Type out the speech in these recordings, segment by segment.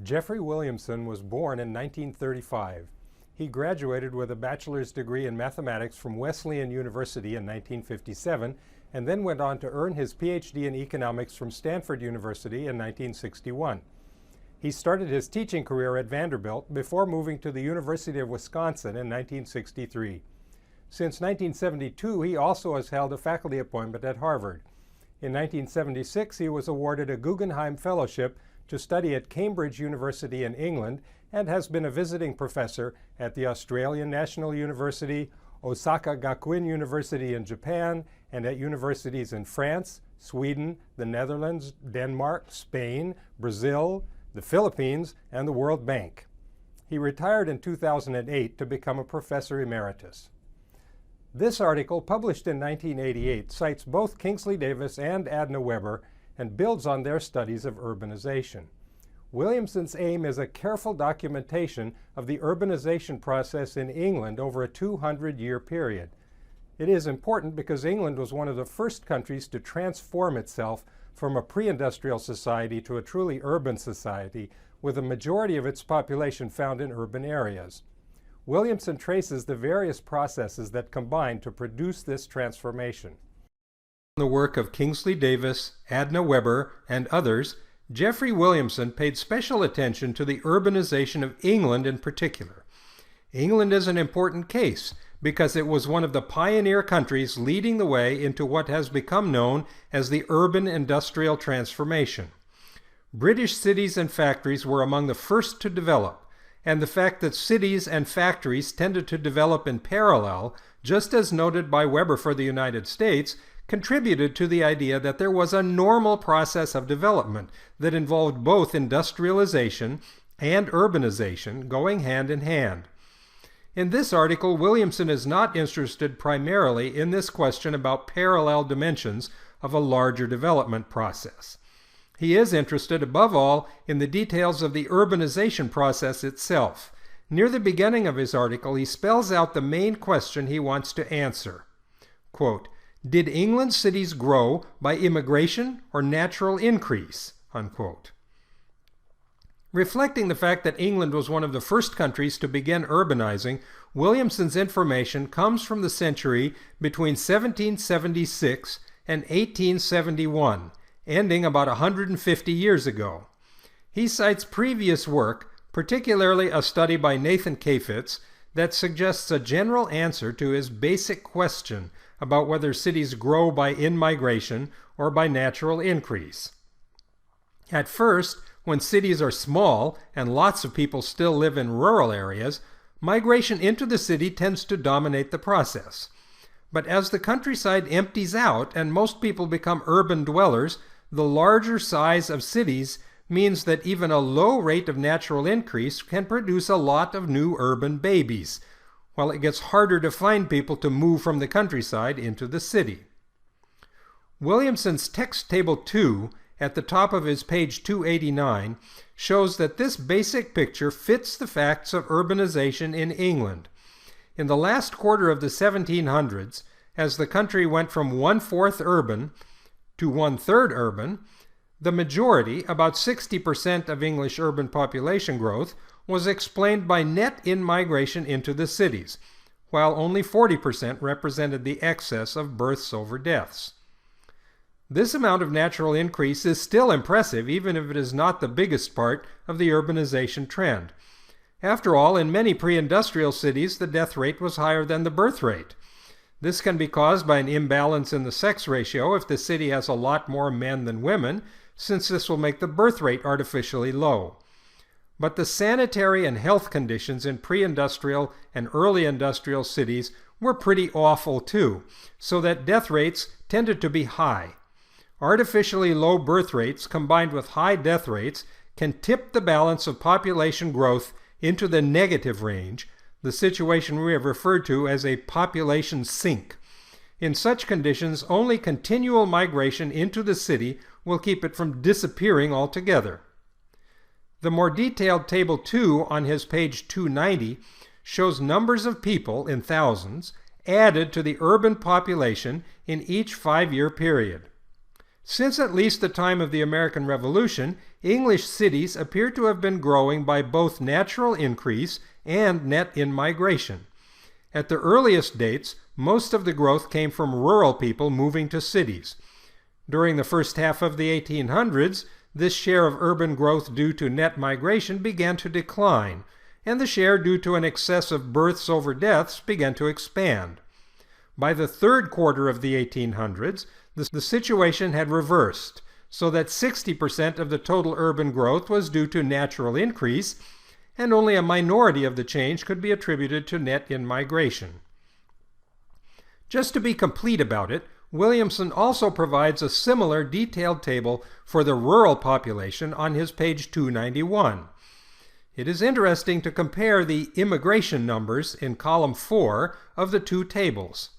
Jeffrey Williamson was born in 1935. He graduated with a bachelor's degree in mathematics from Wesleyan University in 1957 and then went on to earn his PhD in economics from Stanford University in 1961. He started his teaching career at Vanderbilt before moving to the University of Wisconsin in 1963. Since 1972, he also has held a faculty appointment at Harvard. In 1976, he was awarded a Guggenheim Fellowship to study at Cambridge University in England and has been a visiting professor at the Australian National University, Osaka Gakuin University in Japan, and at universities in France, Sweden, the Netherlands, Denmark, Spain, Brazil, the Philippines, and the World Bank. He retired in 2008 to become a professor emeritus. This article, published in 1988, cites both Kingsley Davis and Adna Weber and builds on their studies of urbanization. Williamson's aim is a careful documentation of the urbanization process in England over a 200-year period. It is important because England was one of the first countries to transform itself from a pre-industrial society to a truly urban society, with a majority of its population found in urban areas. Williamson traces the various processes that combine to produce this transformation. In the work of Kingsley Davis, Adna Weber, and others, Jeffrey Williamson paid special attention to the urbanization of England in particular. England is an important case because it was one of the pioneer countries leading the way into what has become known as the urban industrial transformation. British cities and factories were among the first to develop, and the fact that cities and factories tended to develop in parallel, just as noted by Weber for the United States, contributed to the idea that there was a normal process of development that involved both industrialization and urbanization going hand in hand. In this article, Williamson is not interested primarily in this question about parallel dimensions of a larger development process. He is interested above all in the details of the urbanization process itself. Near the beginning of his article, he spells out the main question he wants to answer. Quote, "Did England's cities grow by immigration or natural increase?" Unquote. Reflecting the fact that England was one of the first countries to begin urbanizing, Williamson's information comes from the century between 1776 and 1871, ending about 150 years ago. He cites previous work, particularly a study by Nathan Kafitz, that suggests a general answer to his basic question about whether cities grow by in-migration or by natural increase. At first, when cities are small and lots of people still live in rural areas, migration into the city tends to dominate the process. But as the countryside empties out and most people become urban dwellers, the larger size of cities means that even a low rate of natural increase can produce a lot of new urban babies, while it gets harder to find people to move from the countryside into the city. Williamson's text table 2 at the top of his page 289 shows that this basic picture fits the facts of urbanization in England. In the last quarter of the 1700s, as the country went from 1/4 urban to 1/3 urban, the majority, about 60% of English urban population growth, was explained by net in-migration into the cities, while only 40% represented the excess of births over deaths. This amount of natural increase is still impressive, even if it is not the biggest part of the urbanization trend. After all, in many pre-industrial cities, the death rate was higher than the birth rate. This can be caused by an imbalance in the sex ratio if the city has a lot more men than women, since this will make the birth rate artificially low. But the sanitary and health conditions in pre-industrial and early industrial cities were pretty awful too, so that death rates tended to be high. Artificially low birth rates combined with high death rates can tip the balance of population growth into the negative range, the situation we have referred to as a population sink. In such conditions, only continual migration into the city will keep it from disappearing altogether. The more detailed Table 2 on his page 290 shows numbers of people in thousands added to the urban population in each 5-year period. Since at least the time of the American Revolution, English cities appear to have been growing by both natural increase and net in-migration. At the earliest dates, most of the growth came from rural people moving to cities. During the first half of the 1800s, this share of urban growth due to net migration began to decline, and the share due to an excess of births over deaths began to expand. By the third quarter of the 1800s, the situation had reversed, so that 60% of the total urban growth was due to natural increase, and only a minority of the change could be attributed to net in-migration. Just to be complete about it, Williamson also provides a similar detailed table for the rural population on his page 291. It is interesting to compare the immigration numbers in column 4 of the two tables.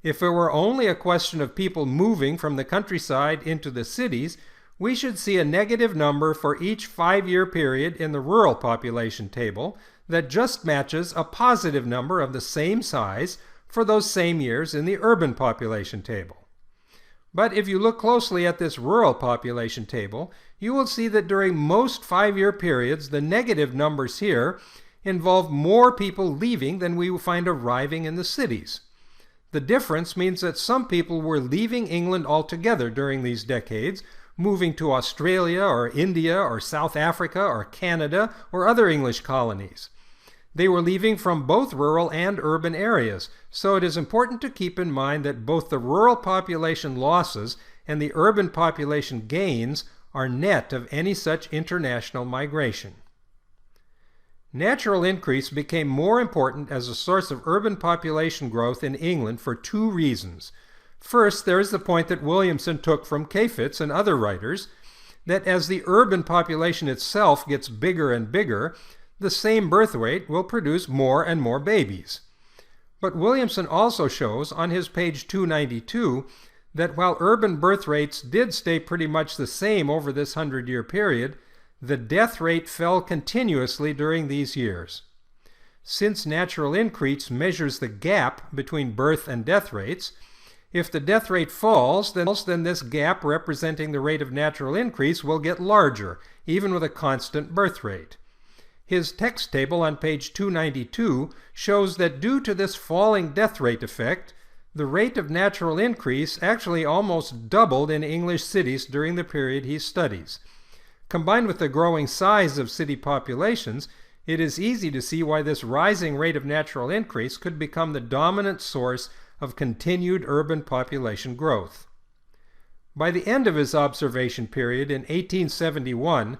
If it were only a question of people moving from the countryside into the cities, we should see a negative number for each 5-year period in the rural population table that just matches a positive number of the same size for those same years in the urban population table. But if you look closely at this rural population table, you will see that during most 5-year periods, the negative numbers here involve more people leaving than we find arriving in the cities. The difference means that some people were leaving England altogether during these decades, moving to Australia or India or South Africa or Canada or other English colonies. They were leaving from both rural and urban areas, so it is important to keep in mind that both the rural population losses and the urban population gains are net of any such international migration. Natural increase became more important as a source of urban population growth in England for two reasons. First, there is the point that Williamson took from Chaffetz and other writers, that as the urban population itself gets bigger and bigger, the same birth rate will produce more and more babies. But Williamson also shows on his page 292 that while urban birth rates did stay pretty much the same over this 100-year period, the death rate fell continuously during these years. Since natural increase measures the gap between birth and death rates, if the death rate falls, then this gap representing the rate of natural increase will get larger, even with a constant birth rate. His text table on page 292 shows that due to this falling death rate effect, the rate of natural increase actually almost doubled in English cities during the period he studies. Combined with the growing size of city populations, it is easy to see why this rising rate of natural increase could become the dominant source of continued urban population growth. By the end of his observation period in 1871,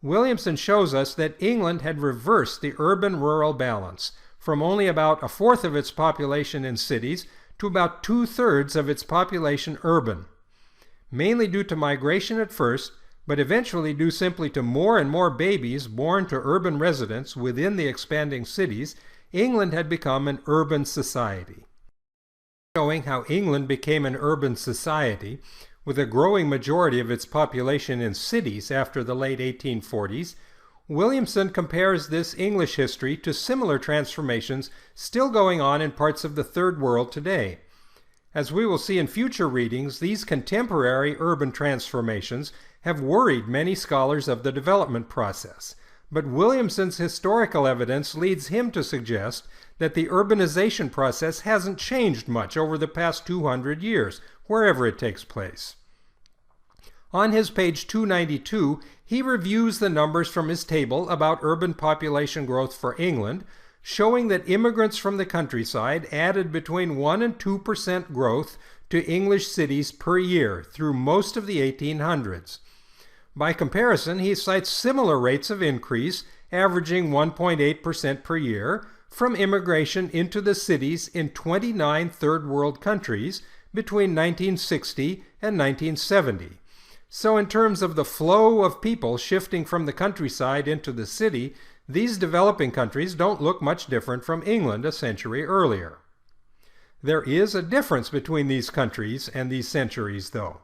Williamson shows us that England had reversed the urban-rural balance from only about 1/4 of its population in cities to about 2/3 of its population urban. Mainly due to migration at first, but eventually due simply to more and more babies born to urban residents within the expanding cities, England had become an urban society. Showing how England became an urban society, with a growing majority of its population in cities after the late 1840s, Williamson compares this English history to similar transformations still going on in parts of the Third World today. As we will see in future readings, these contemporary urban transformations have worried many scholars of the development process, but Williamson's historical evidence leads him to suggest that the urbanization process hasn't changed much over the past 200 years, wherever it takes place. On his page 292, he reviews the numbers from his table about urban population growth for England, showing that immigrants from the countryside added between 1% and 2% growth to English cities per year through most of the 1800s. By comparison, he cites similar rates of increase, averaging 1.8% per year, from immigration into the cities in 29 Third World countries between 1960 and 1970. So in terms of the flow of people shifting from the countryside into the city, these developing countries don't look much different from England a century earlier. There is a difference between these countries and these centuries, though.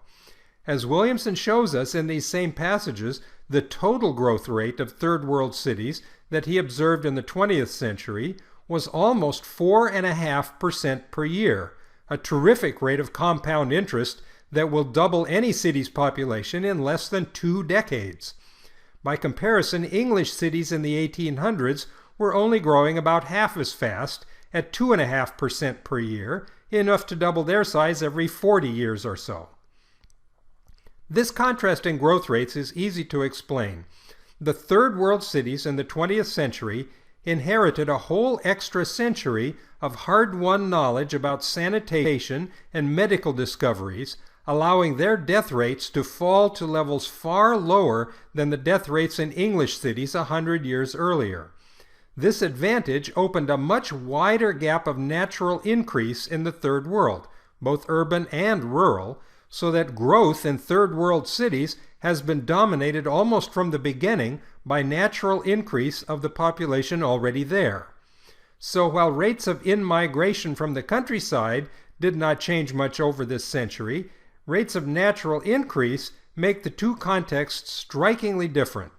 As Williamson shows us in these same passages, the total growth rate of Third World cities that he observed in the 20th century was almost 4.5% per year, a terrific rate of compound interest that will double any city's population in less than 2 decades. By comparison, English cities in the 1800s were only growing about half as fast, at 2.5% per year, enough to double their size every 40 years or so. This contrast in growth rates is easy to explain. The third world cities in the 20th century inherited a whole extra century of hard-won knowledge about sanitation and medical discoveries, allowing their death rates to fall to levels far lower than the death rates in English cities 100 years earlier. This advantage opened a much wider gap of natural increase in the third world, both urban and rural, so that growth in third world cities has been dominated almost from the beginning by natural increase of the population already there. So while rates of in-migration from the countryside did not change much over this century, rates of natural increase make the two contexts strikingly different.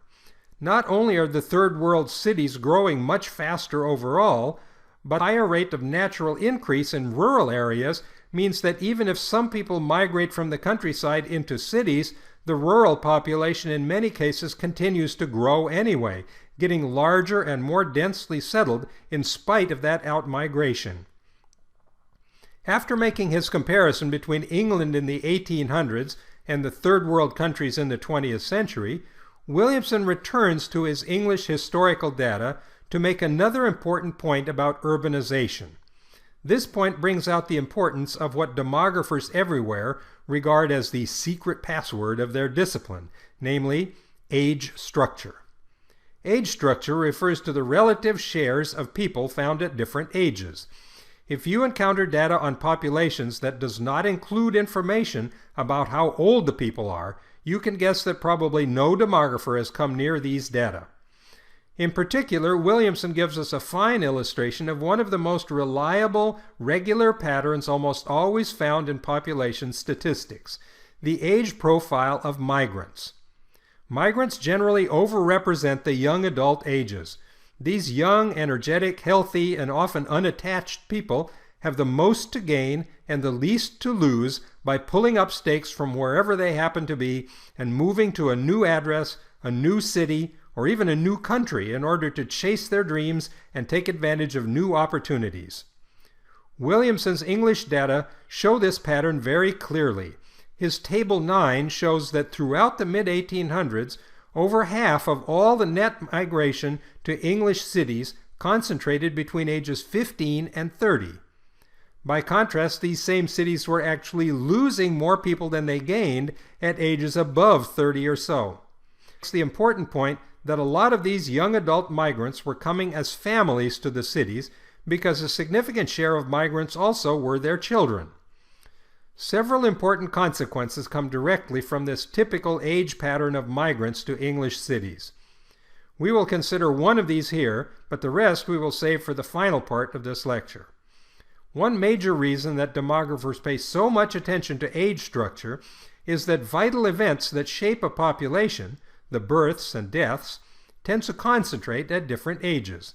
Not only are the third world cities growing much faster overall, but a higher rate of natural increase in rural areas means that even if some people migrate from the countryside into cities, the rural population in many cases continues to grow anyway, getting larger and more densely settled in spite of that outmigration. After making his comparison between England in the 1800s and the third world countries in the 20th century, Williamson returns to his English historical data to make another important point about urbanization. This point brings out the importance of what demographers everywhere regard as the secret password of their discipline, namely age structure. Age structure refers to the relative shares of people found at different ages. If you encounter data on populations that does not include information about how old the people are, you can guess that probably no demographer has come near these data. In particular, Williamson gives us a fine illustration of one of the most reliable, regular patterns almost always found in population statistics, the age profile of migrants. Migrants generally overrepresent the young adult ages. These young, energetic, healthy, and often unattached people have the most to gain and the least to lose by pulling up stakes from wherever they happen to be and moving to a new address, a new city, or even a new country in order to chase their dreams and take advantage of new opportunities. Williamson's English data show this pattern very clearly. His Table 9 shows that throughout the mid-1800s, over half of all the net migration to English cities concentrated between ages 15 and 30. By contrast, these same cities were actually losing more people than they gained at ages above 30 or so. It's the important point that a lot of these young adult migrants were coming as families to the cities because a significant share of migrants also were their children. Several important consequences come directly from this typical age pattern of migrants to English cities. We will consider one of these here, but the rest we will save for the final part of this lecture. One major reason that demographers pay so much attention to age structure is that vital events that shape a population, the births and deaths, tend to concentrate at different ages.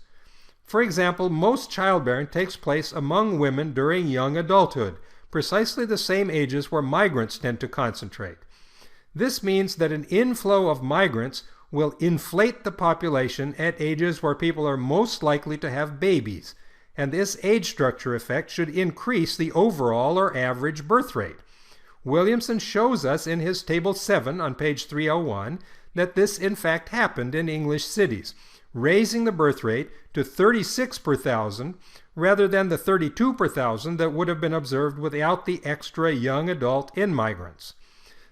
For example, most childbearing takes place among women during young adulthood, precisely the same ages where migrants tend to concentrate. This means that an inflow of migrants will inflate the population at ages where people are most likely to have babies, and this age structure effect should increase the overall or average birth rate. Williamson shows us in his Table 7 on page 301 that this in fact happened in English cities, raising the birth rate to 36 per thousand rather than the 32 per thousand that would have been observed without the extra young adult in-migrants.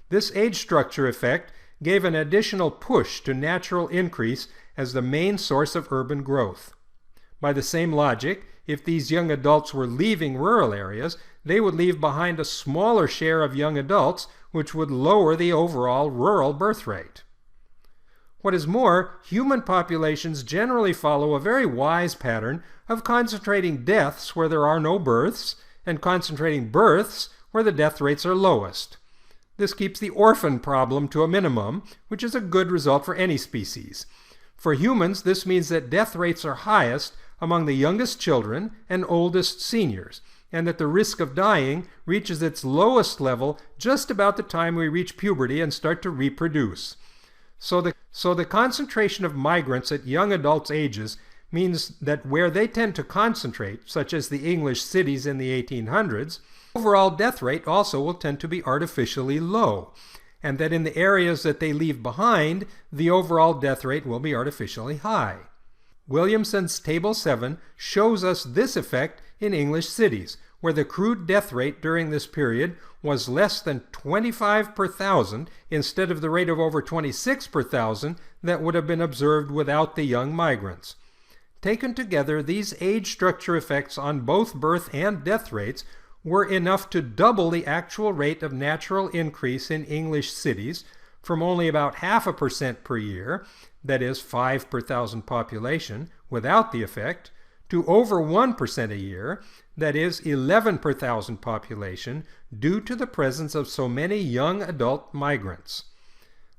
This age structure effect gave an additional push to natural increase as the main source of urban growth. By the same logic, if these young adults were leaving rural areas, they would leave behind a smaller share of young adults, which would lower the overall rural birth rate. What is more, human populations generally follow a very wise pattern of concentrating deaths where there are no births and concentrating births where the death rates are lowest. This keeps the orphan problem to a minimum, which is a good result for any species. For humans, this means that death rates are highest among the youngest children and oldest seniors. and that the risk of dying reaches its lowest level just about the time we reach puberty and start to reproduce. So the concentration of migrants at young adults' ages means that where they tend to concentrate, such as the English cities in the 1800s, overall death rate also will tend to be artificially low, and that in the areas that they leave behind, the overall death rate will be artificially high. Williamson's Table 7 shows us this effect in English cities, where the crude death rate during this period was less than 25 per thousand instead of the rate of over 26 per thousand that would have been observed without the young migrants. Taken together, these age structure effects on both birth and death rates were enough to double the actual rate of natural increase in English cities from only about 0.5% per year, that is 5 per thousand population, without the effect, to over 1% a year, that is 11 per thousand population, due to the presence of so many young adult migrants.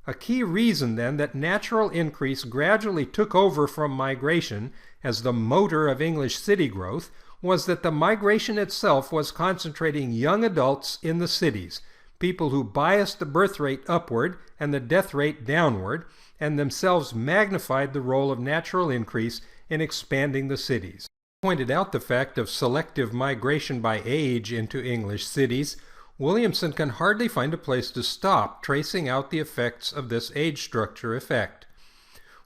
A key reason, then, that natural increase gradually took over from migration as the motor of English city growth was that the migration itself was concentrating young adults in the cities, people who biased the birth rate upward and the death rate downward, and themselves magnified the role of natural increase in expanding the cities. Pointed out the fact of selective migration by age into English cities, Williamson can hardly find a place to stop tracing out the effects of this age structure effect.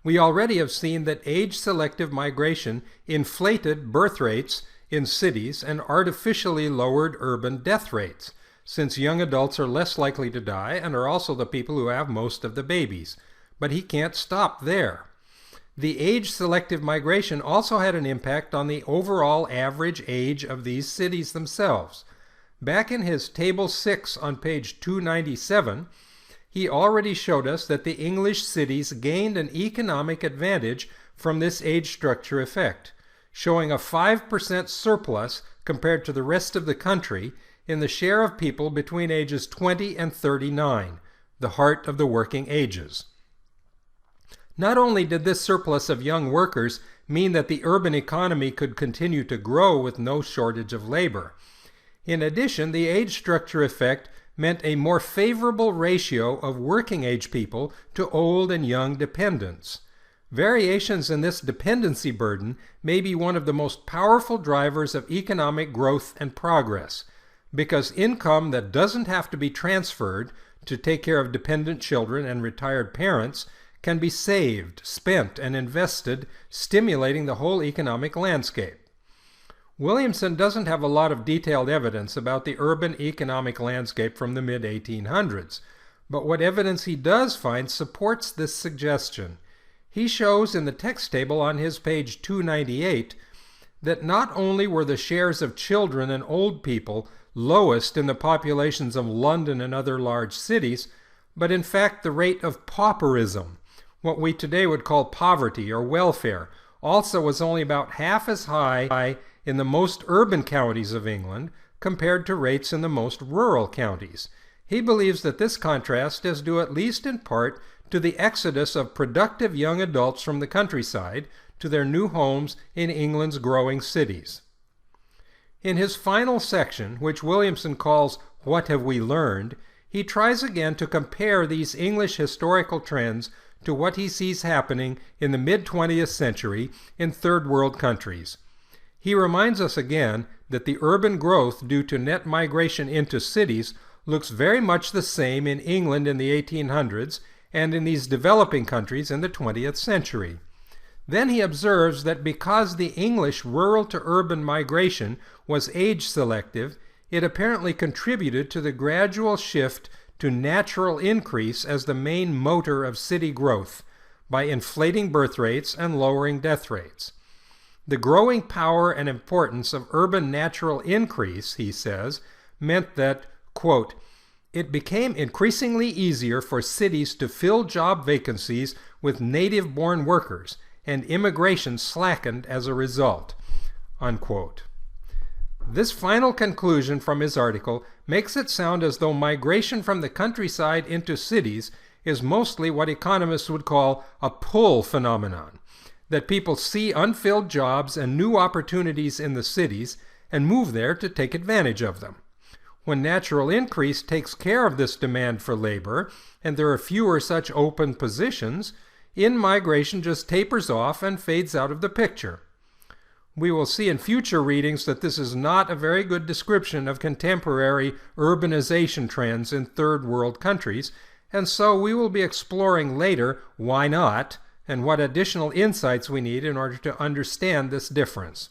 We already have seen that age-selective migration inflated birth rates in cities and artificially lowered urban death rates, since young adults are less likely to die and are also the people who have most of the babies. But he can't stop there. The age-selective migration also had an impact on the overall average age of these cities themselves. Back in his Table 6 on page 297, he already showed us that the English cities gained an economic advantage from this age structure effect, showing a 5% surplus compared to the rest of the country in the share of people between ages 20 and 39, the heart of the working ages. Not only did this surplus of young workers mean that the urban economy could continue to grow with no shortage of labor. In addition, the age structure effect meant a more favorable ratio of working-age people to old and young dependents. Variations in this dependency burden may be one of the most powerful drivers of economic growth and progress, because income that doesn't have to be transferred to take care of dependent children and retired parents can be saved, spent, and invested, stimulating the whole economic landscape. Williamson doesn't have a lot of detailed evidence about the urban economic landscape from the mid-1800s, but what evidence he does find supports this suggestion. He shows in the text table on his page 298 that not only were the shares of children and old people lowest in the populations of London and other large cities, but in fact the rate of pauperism, what we today would call poverty or welfare, also was only about half as high in the most urban counties of England compared to rates in the most rural counties. He believes that this contrast is due at least in part to the exodus of productive young adults from the countryside to their new homes in England's growing cities. In his final section, which Williamson calls "What Have We Learned?", he tries again to compare these English historical trends to what he sees happening in the mid-20th century in third world countries. He reminds us again that the urban growth due to net migration into cities looks very much the same in England in the 1800s and in these developing countries in the 20th century. Then he observes that because the English rural-to-urban migration was age-selective, it apparently contributed to the gradual shift to natural increase as the main motor of city growth by inflating birth rates and lowering death rates. The growing power and importance of urban natural increase, he says, meant that, quote, it became increasingly easier for cities to fill job vacancies with native-born workers, and immigration slackened as a result, unquote. This final conclusion from his article makes it sound as though migration from the countryside into cities is mostly what economists would call a pull phenomenon, that people see unfilled jobs and new opportunities in the cities and move there to take advantage of them. When natural increase takes care of this demand for labor, and there are fewer such open positions, in-migration just tapers off and fades out of the picture. We will see in future readings that this is not a very good description of contemporary urbanization trends in third world countries, and so we will be exploring later why not, and what additional insights we need in order to understand this difference.